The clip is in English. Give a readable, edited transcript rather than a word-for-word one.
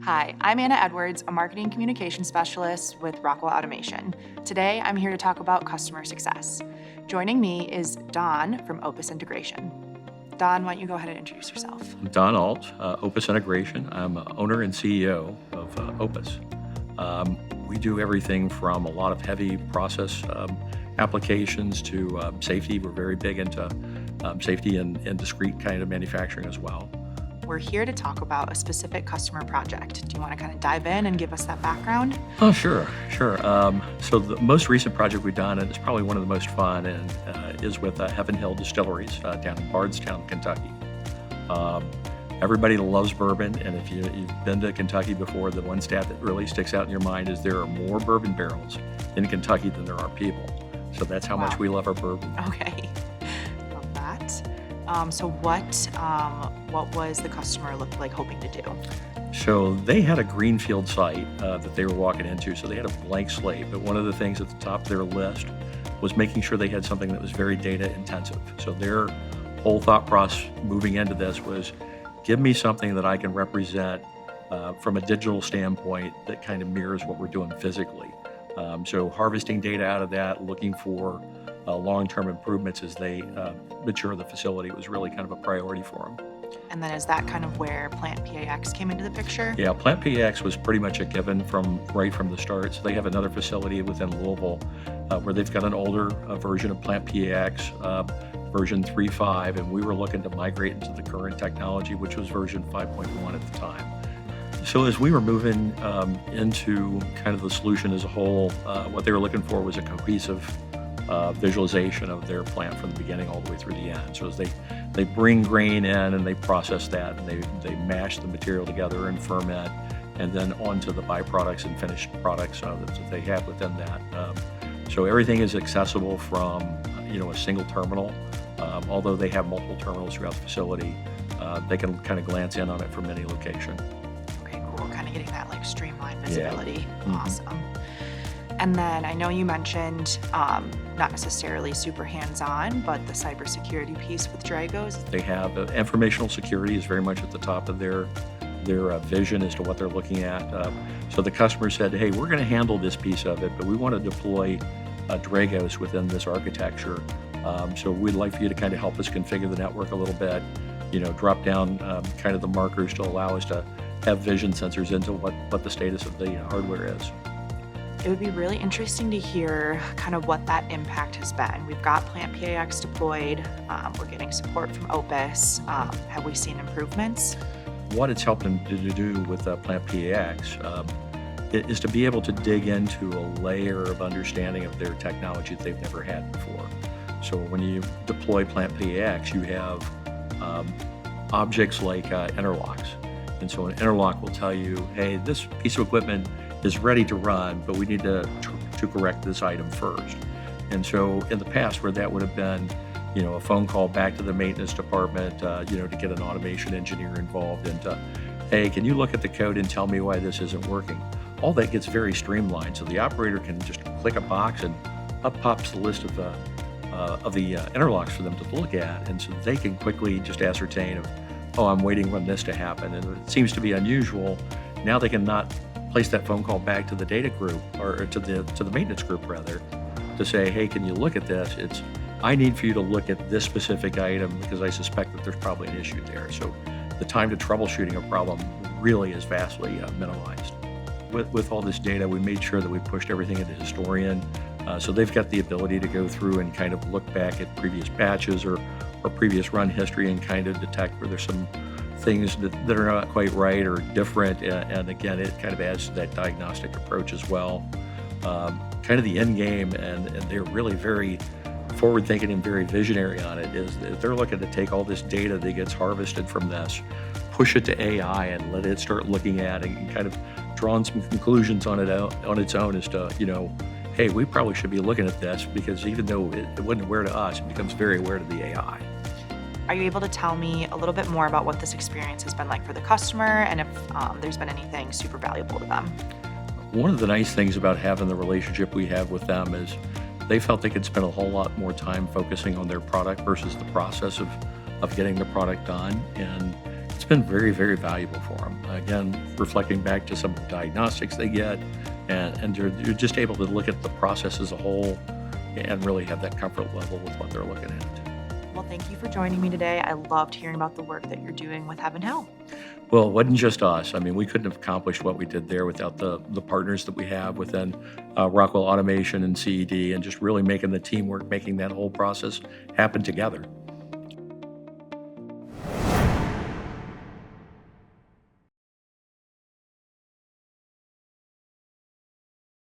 Hi, I'm Anna Edwards, a marketing communication specialist with Rockwell Automation. Today, I'm here to talk about customer success. Joining me is Don from Opus Integration. Don, why don't you go ahead and introduce yourself? I'm Don Alt, Opus Integration. I'm owner and CEO of Opus. We do everything from a lot of heavy process applications to safety. We're very big into safety and discrete kind of manufacturing as well. We're here to talk about a specific customer project. Do you want to kind of dive in and give us that background? Oh, sure. So the most recent project we've done, and it's probably one of the most fun, and is with Heaven Hill Distilleries down in Bardstown, Kentucky. Everybody loves bourbon, and if you've been to Kentucky before, the one stat that really sticks out in your mind is there are more bourbon barrels in Kentucky than there are people. So that's how much we love our bourbon. Okay, love that. So what was the customer hoping to do? So they had a greenfield site that they were walking into, so they had a blank slate. But one of the things at the top of their list was making sure they had something that was very data intensive. So their whole thought process moving into this was, give me something that I can represent from a digital standpoint that kind of mirrors what we're doing physically. So harvesting data out of that, looking for long-term improvements as they mature the facility was really kind of a priority for them. And then is that kind of where Plant PAX came into the picture? Yeah, Plant PAX was pretty much a given right from the start. So they have another facility within Louisville where they've got an older version of Plant PAX, version 3.5, and we were looking to migrate into the current technology, which was version 5.1 at the time. So as we were moving into kind of the solution as a whole, what they were looking for was a cohesive visualization of their plant from the beginning all the way through the end. So as they bring grain in and they process that, and they mash the material together and ferment, and then onto the byproducts and finished products that they have within that. So everything is accessible from a single terminal. Although they have multiple terminals throughout the facility, they can kind of glance in on it from any location. Okay, cool. Kind of getting that streamlined visibility. Yeah. Awesome. And then I know you mentioned not necessarily super hands-on, but the cybersecurity piece with Dragos. They have informational security is very much at the top of their vision as to what they're looking at. So the customer said, hey, we're going to handle this piece of it, but we want to deploy Dragos within this architecture. So we'd like for you to kind of help us configure the network a little bit, drop down kind of the markers to allow us to have vision sensors into what the status of the hardware is. It would be really interesting to hear kind of what that impact has been. We've got Plant PAX deployed. We're getting support from Opus. Have we seen improvements? What it's helped them to do with Plant PAX is to be able to dig into a layer of understanding of their technology that they've never had before. So when you deploy Plant PAX, you have objects like interlocks. And so an interlock will tell you, hey, this piece of equipment is ready to run, but we need to correct this item first. And so in the past, where that would have been, a phone call back to the maintenance department, to get an automation engineer involved and hey, can you look at the code and tell me why this isn't working? All that gets very streamlined. So the operator can just click a box and up pops the list of the interlocks for them to look at. And so they can quickly just ascertain I'm waiting on this to happen. And it seems to be unusual. Now they can not place that phone call back to the data group or to the maintenance group rather, to say, hey, can you look at this? I need for you to look at this specific item because I suspect that there's probably an issue there. So the time to troubleshooting a problem really is vastly minimized. With all this data, we made sure that we pushed everything into Historian. So they've got the ability to go through and kind of look back at previous batches or previous run history and kind of detect where there's some things that are not quite right or different. And again, it kind of adds to that diagnostic approach as well. Kind of the end game, and they're really very forward-thinking and very visionary on it, is that they're looking to take all this data that gets harvested from this, push it to AI and let it start looking at it and kind of drawing some conclusions on its own as to, hey, we probably should be looking at this because even though it wasn't aware to us, it becomes very aware to the AI. Are you able to tell me a little bit more about what this experience has been like for the customer and if there's been anything super valuable to them? One of the nice things about having the relationship we have with them is they felt they could spend a whole lot more time focusing on their product versus the process of getting the product done. And It's been very, very valuable for them. Again, reflecting back to some of the diagnostics they get, and you're just able to look at the process as a whole and really have that comfort level with what they're looking at. Well, thank you for joining me today. I loved hearing about the work that you're doing with Heaven Hill. Well, it wasn't just us. I mean, we couldn't have accomplished what we did there without the partners that we have within Rockwell Automation and CED, and just really making the teamwork, making that whole process happen together.